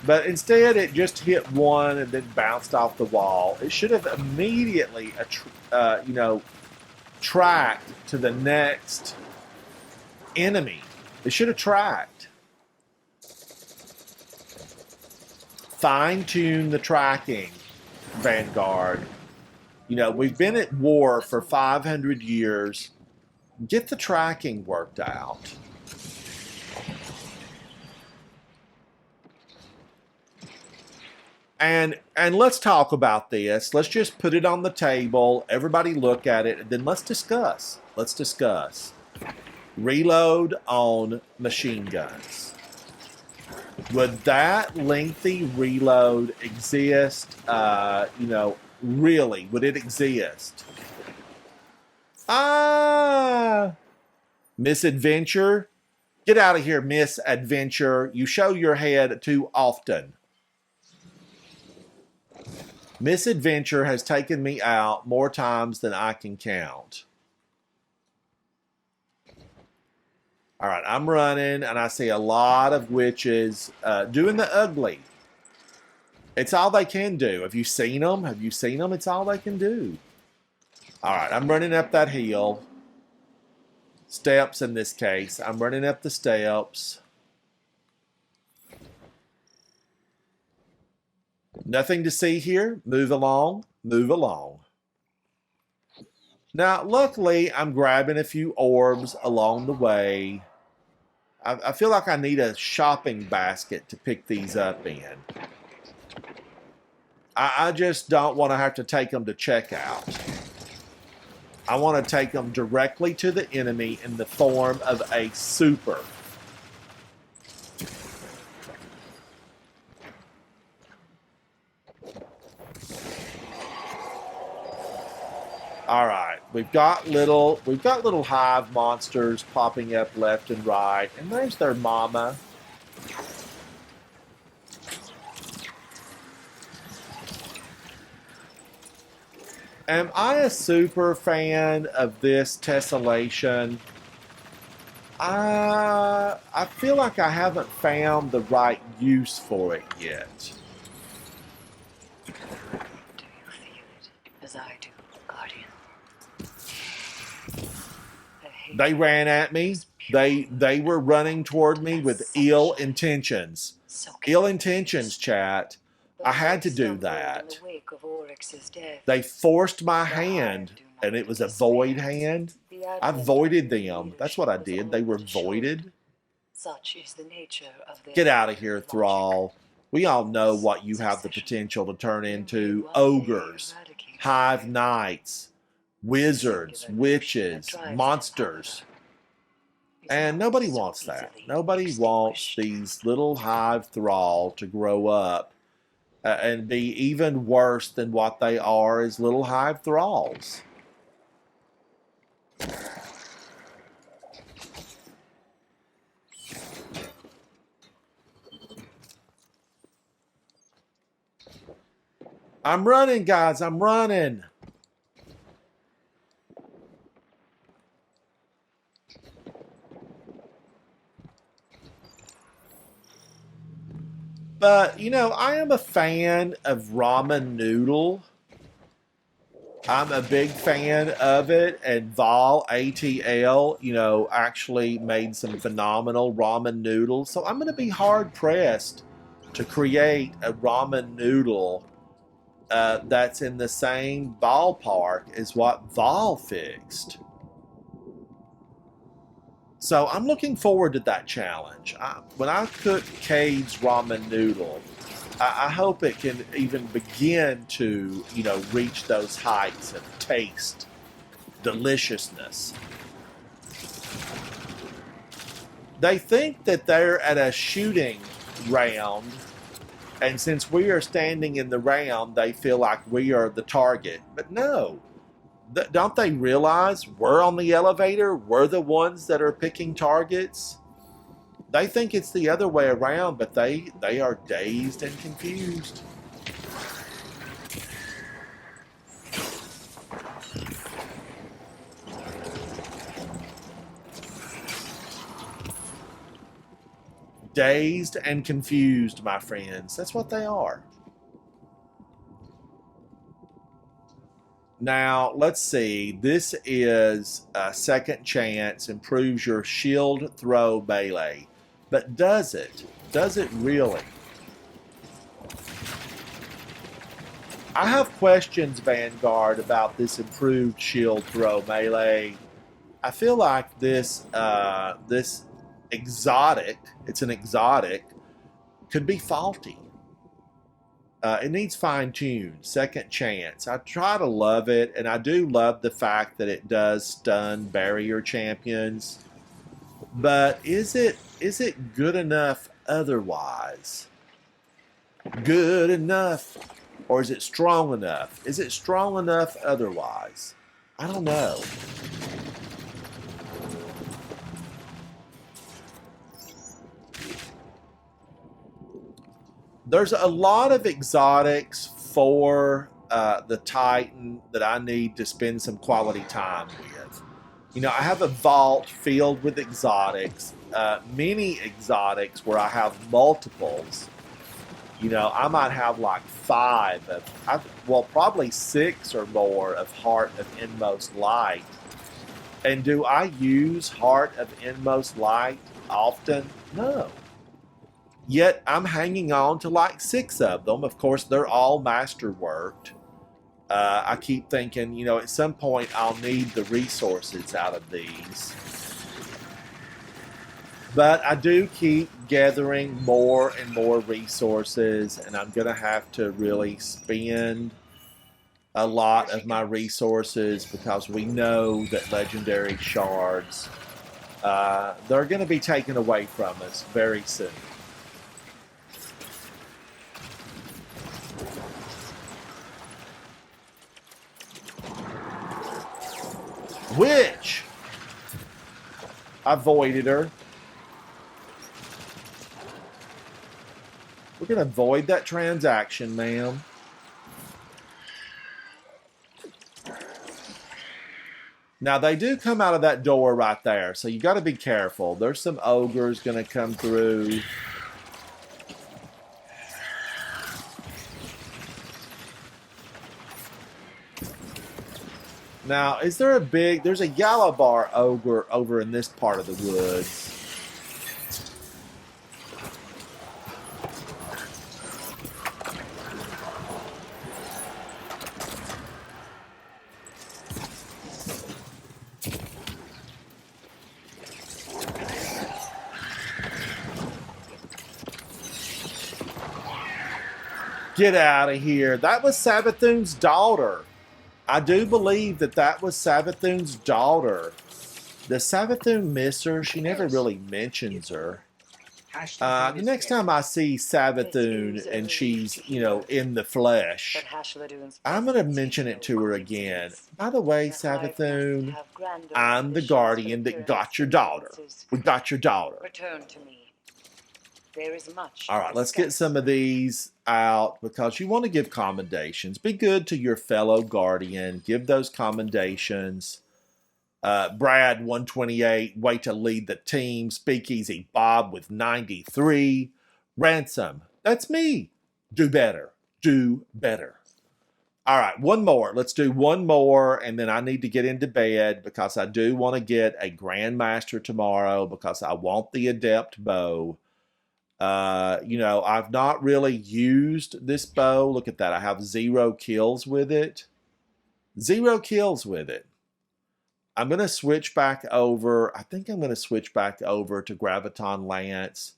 But instead, it just hit one and then bounced off the wall. It should have immediately, tracked to the next enemy. It should have tracked. Fine-tune the tracking, Vanguard. We've been at war for 500 years. Get the tracking worked out. And let's talk about this. Let's just put it on the table. Everybody look at it, and then let's discuss. Let's discuss. Reload on machine guns. Would that lengthy reload exist? Really, would it exist? Misadventure? Get out of here, Misadventure. You show your head too often. Misadventure has taken me out more times than I can count. All right, I'm running, and I see a lot of witches doing the ugly. It's all they can do. Have you seen them? Have you seen them? It's all they can do. All right, I'm running up that hill. Steps in this case. I'm running up the steps. Nothing to see here. Move along. Move along. Now, luckily, I'm grabbing a few orbs along the way. I feel like I need a shopping basket to pick these up in. I just don't want to have to take them to checkout. I want to take them directly to the enemy in the form of a super. All right, we've got little hive monsters popping up left and right, and there's their mama. Am I a super fan of this tessellation? I feel like I haven't found the right use for it yet. Do you feel it as I do, Guardian? They ran at me. They were running toward me with ill intentions. Ill intentions, chat. I had to do that. They forced my hand, and it was a void hand. I voided them. That's what I did. They were voided. Such is the nature of their Get out of here, Thrall. We all know what you have the potential to turn into. Ogres, hive knights, wizards, witches, monsters. And nobody wants that. Nobody wants these little hive thrall to grow up and be even worse than what they are as little hive thralls. I'm running, guys. I'm running. But, you know, I am a fan of ramen noodle. I'm a big fan of it. And Val, ATL, you know, actually made some phenomenal ramen noodles. So I'm going to be hard pressed to create a ramen noodle that's in the same ballpark as what Val fixed. So I'm looking forward to that challenge. When I cook Cade's ramen noodle, I hope it can even begin to, you know, reach those heights of taste, deliciousness. They think that they're at a shooting round, and since we are standing in the round, they feel like we are the target. But no. Don't they realize we're on the elevator? We're the ones that are picking targets? They think it's the other way around, but they are dazed and confused. Dazed and confused, my friends. That's what they are. Now, let's see. This is a second chance, improves your shield throw melee. But does it? Does it really? I have questions, Vanguard, about this improved shield throw melee. I feel like this this exotic, it's an exotic, could be faulty. It needs fine-tuned. Second chance. I try to love it, and I do love the fact that it does stun barrier champions. But is it good enough otherwise? Good enough? Or is it strong enough? Is it strong enough otherwise? I don't know. There's a lot of exotics for the Titan that I need to spend some quality time with. You know, I have a vault filled with exotics, many exotics where I have multiples. You know, I might have like 5 of, probably 6 or more of Heart of Inmost Light. And do I use Heart of Inmost Light often? No. Yet I'm hanging on to like 6 of them. Of course, they're all masterworked. I keep thinking, you know, at some point I'll need the resources out of these. But I do keep gathering more and more resources, and I'm going to have to really spend a lot of my resources because we know that legendary shards, they're going to be taken away from us very soon. Which I avoided her. We're going to avoid that transaction, ma'am. Now, they do come out of that door right there, so you got to be careful. There's some ogres going to come through. Now, is there there's a yellow bar ogre over in this part of the woods. Get out of here. That was Sabathoon's daughter. I do believe that was Sabathoon's daughter. Does Savathun miss her? She never really mentions her. The next time I see Savathun and she's, you know, in the flesh, I'm going to mention it to her again. By the way, Savathun, I'm the guardian that got your daughter. We got your daughter. Return to me. There is much. All right, let's get some of these out because you want to give commendations. Be good to your fellow guardian. Give those commendations. Brad, 128, way to lead the team. Speakeasy Bob with 93. Ransom, that's me. Do better. Do better. All right, one more. Let's do one more, and then I need to get into bed because I do want to get a Grandmaster tomorrow because I want the Adept bow. You know, I've not really used this bow. Look at that. I have 0 kills with it. 0 kills with it. I'm going to switch back over. I think I'm going to switch back over to Graviton Lance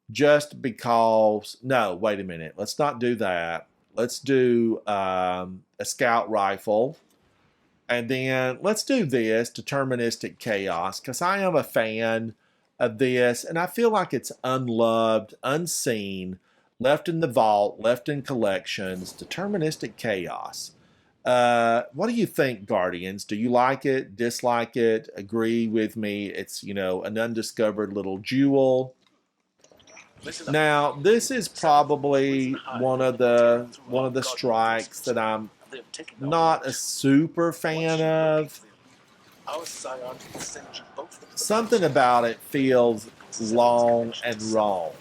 just because. No, wait a minute. Let's not do that. Let's do a Scout Rifle. And then let's do this, Deterministic Chaos, because I am a fan of this. And I feel like it's unloved, unseen, left in the vault, left in collections. Deterministic Chaos. What do you think, Guardians? Do you like it, dislike it, agree with me? It's, you know, an undiscovered little jewel. Now, this is probably one of the strikes that I'm not a super fan of. Something about it feels long and wrong.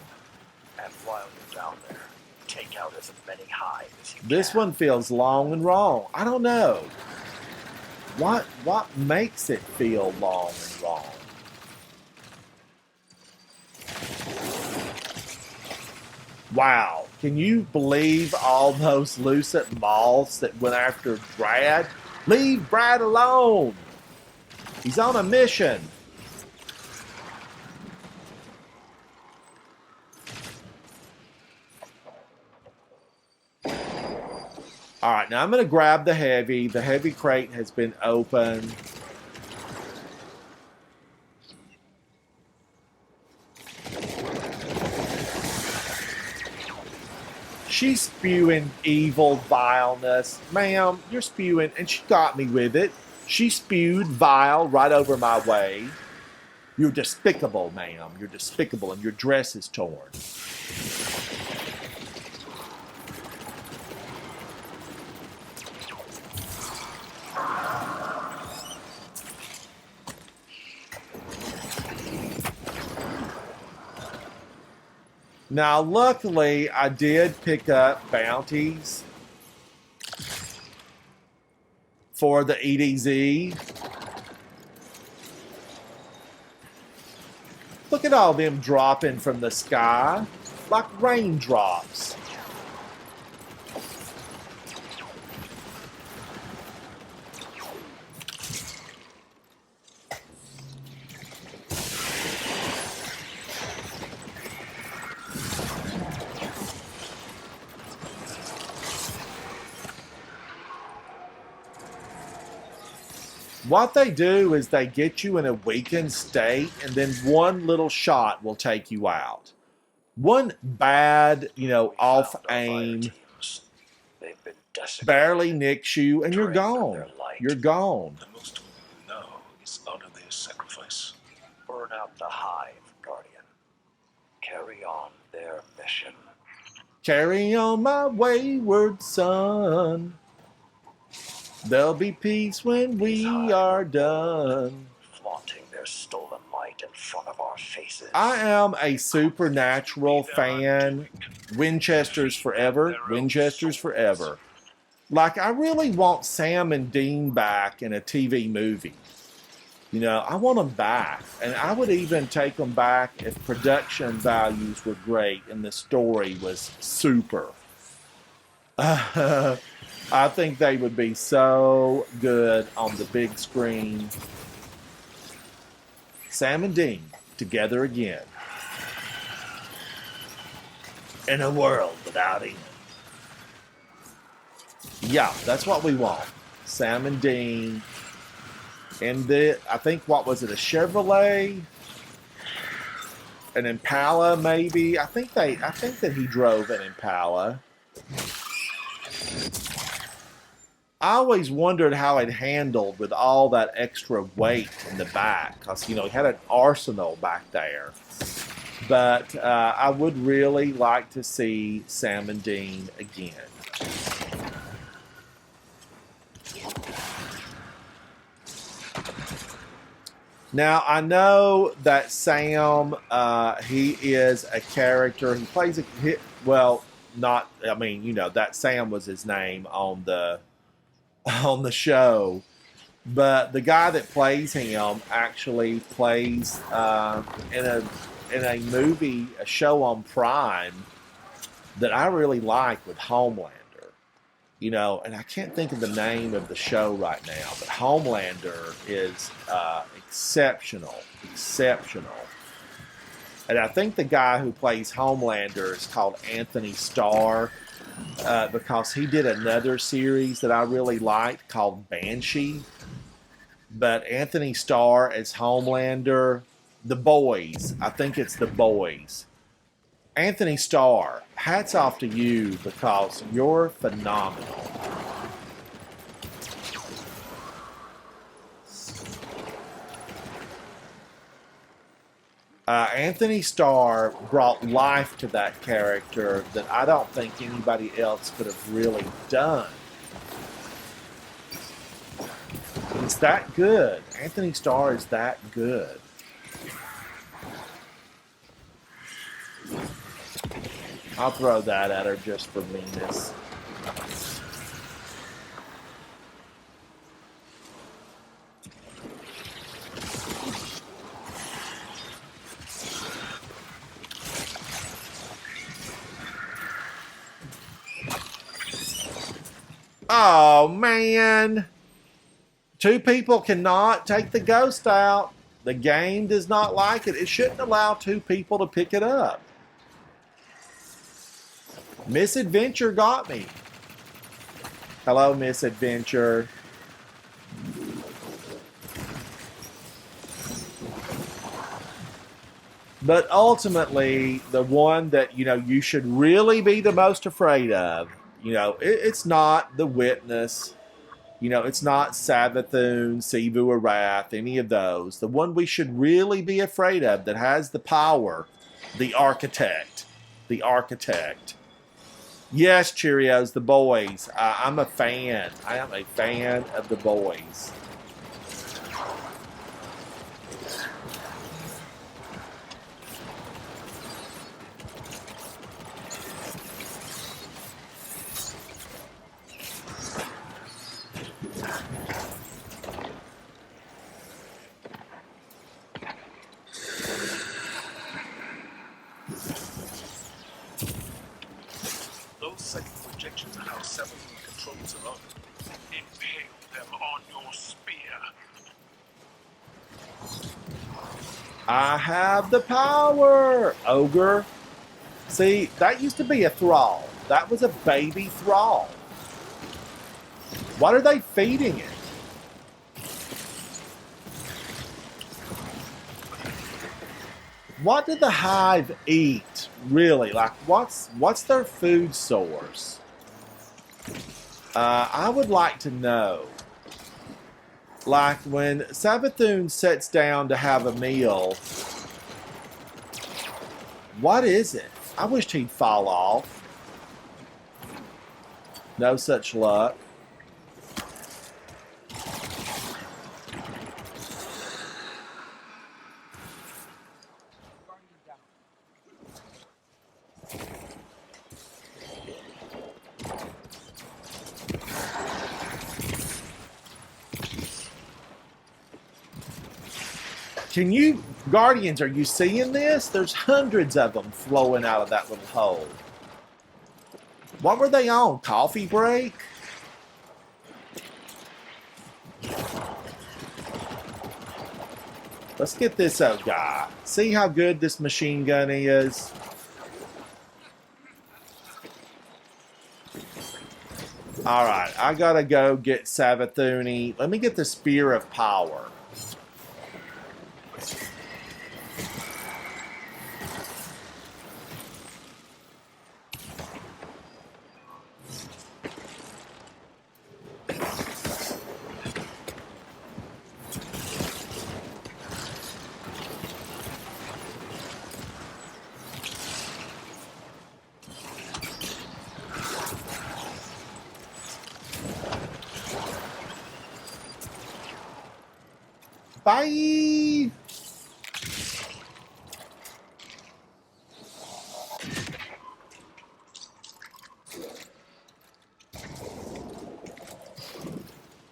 And while you're down there, take out as many hives as you This can. one feels long and wrong. I don't know. What makes it feel long and wrong? Wow. Can you believe all those Lucent moths that went after Brad? Leave Brad alone. He's on a mission. All right, now I'm going to grab the heavy. The heavy crate has been opened. She's spewing evil vileness. Ma'am, you're spewing, and she got me with it. She spewed vile right over my way. You're despicable, ma'am. You're despicable, and your dress is torn. Now, luckily, I did pick up bounties for the EDZ. Look at all them dropping from the sky like raindrops. What they do is they get you in a weakened state, and then one little shot will take you out. One bad, off aim, They've been decimated. barely nicks you, and you're Drained of gone. their light. You're gone. The most we know is honor their sacrifice. Burn out the hive, Guardian. Carry on their mission. Carry on, my wayward son. There'll be peace when we are done. Flaunting their stolen light in front of our faces. I am a supernatural fan. Winchester's forever. Winchester's forever. Like, I really want Sam and Dean back in a TV movie. I want them back. And I would even take them back if production values were great and the story was super. I think they would be so good on the big screen. Sam and Dean together again. In a world without end. Yeah, that's what we want. Sam and Dean And I think, what was it, a Chevrolet? An Impala, maybe? I think that he drove an Impala. I always wondered how it handled with all that extra weight in the back, because, you know, he had an arsenal back there. But I would really like to see Sam and Dean again. Now, I know that Sam, he is a character. He plays well, not, I mean, you know, that Sam was his name on the show. But the guy that plays him actually plays in a movie, a show on Prime that I really like with Homelander. You know, and I can't think of the name of the show right now, but Homelander is exceptional. And I think the guy who plays Homelander is called Anthony Starr, because he did another series that I really liked called Banshee. But Anthony Starr as Homelander, The Boys. I think it's The Boys. Anthony Starr, hats off to you because you're phenomenal. Anthony Starr brought life to that character that I don't think anybody else could have really done. He's that good. Anthony Starr is that good. I'll throw that at her just for meanness. Oh, man. 2 people cannot take the ghost out. The game does not like it. It shouldn't allow 2 people to pick it up. Misadventure got me. Hello, Misadventure. But ultimately, the one that, you know, you should really be the most afraid of, you know, it's not the Witness. You know, it's not Savathun, Sivu or Wrath, any of those. The one we should really be afraid of that has the power, the Architect. The Architect. Yes, Cheerios, The Boys. I'm a fan. I am a fan of The Boys. Those psychic projections are how Seven controls them up. Impale them on your spear. I have the power, Ogre. See, that used to be a thrall. That was a baby thrall. What are they feeding it? What did the Hive eat, really? Like, what's their food source? I would like to know. Like, when Savathun sits down to have a meal, what is it? I wished he'd fall off. No such luck. Can you, Guardians, are you seeing this? There's hundreds of them flowing out of that little hole. What were they on? Coffee break? Let's get this out, guy. See how good this machine gun is? All right, I gotta go get Savathuni. Let me get the Spear of Power. Bye.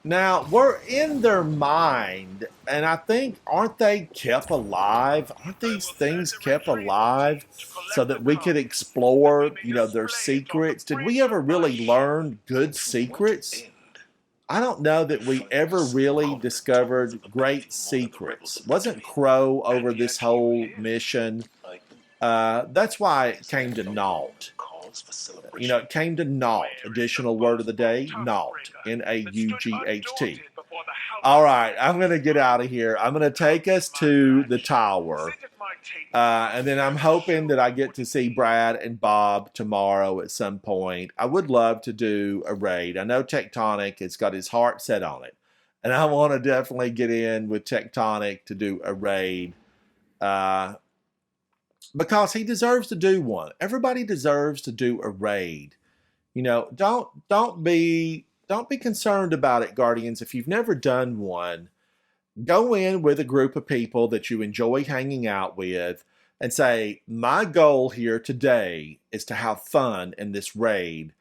Now, we're in their mind, and I think, aren't they kept alive? Aren't these things kept alive so that we could explore, their secrets? Did we ever really learn good secrets? I don't know that we ever really discovered great secrets. Wasn't Crow over this whole mission? That's why it came to naught. It came to naught. Additional word of the day, naught. N-A-U-G-H-T. All right, I'm going to get out of here. I'm going to take us to the tower. And then I'm hoping that I get to see Brad and Bob tomorrow at some point. I would love to do a raid. I know Tectonic has got his heart set on it. And I want to definitely get in with Tectonic to do a raid. Because he deserves to do one. Everybody deserves to do a raid. Don't be concerned about it, Guardians. If you've never done one, go in with a group of people that you enjoy hanging out with and say, my goal here today is to have fun in this raid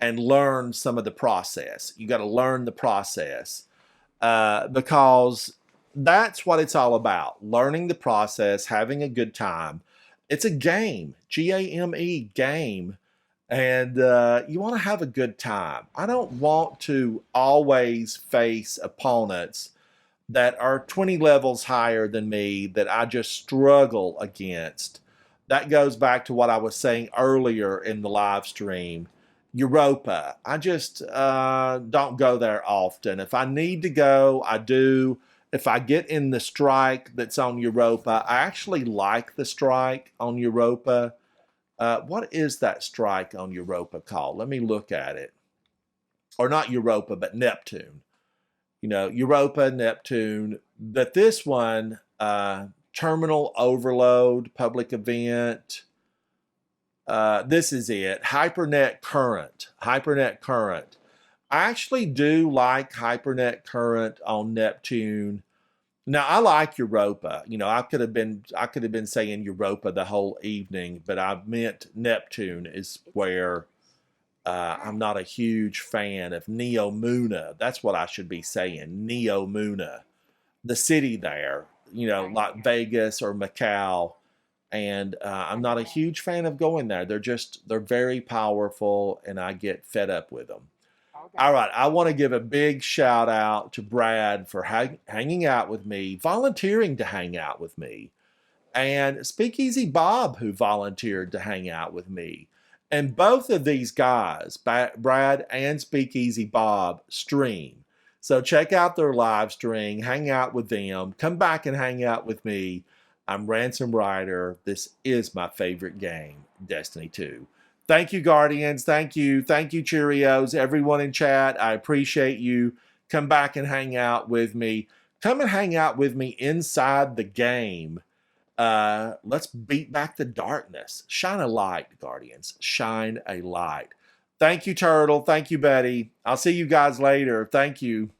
and learn some of the process. You got to learn the process because that's what it's all about. Learning the process, having a good time. It's a game, G-A-M-E, game, and you want to have a good time. I don't want to always face opponents that are 20 levels higher than me that I just struggle against. That goes back to what I was saying earlier in the live stream. Europa, I just don't go there often. If I need to go, I do. If I get in the strike that's on Europa, I actually like the strike on Europa. What is that strike on Europa called? Let me look at it. Or not Europa, but Neptune. Europa, Neptune. But this one, Terminal Overload, Public Event. This is it. HyperNet Current. HyperNet Current. I actually do like HyperNet Current on Neptune. Now I like Europa. I could have been saying Europa the whole evening, but I meant Neptune is where I'm not a huge fan of Neomuna. That's what I should be saying. Neomuna. The city there, like Vegas or Macau. And I'm not a huge fan of going there. They're very powerful and I get fed up with them. All right, I want to give a big shout out to Brad for hanging out with me, volunteering to hang out with me, and Speakeasy Bob, who volunteered to hang out with me. And both of these guys, Brad and Speakeasy Bob, stream. So check out their live stream, hang out with them, come back and hang out with me. I'm Ransom Rider. This is my favorite game, Destiny 2. Thank you, Guardians. Thank you. Thank you, Cheerios. Everyone in chat, I appreciate you. Come back and hang out with me. Come and hang out with me inside the game. Let's beat back the darkness. Shine a light, Guardians. Shine a light. Thank you, Turtle. Thank you, Betty. I'll see you guys later. Thank you.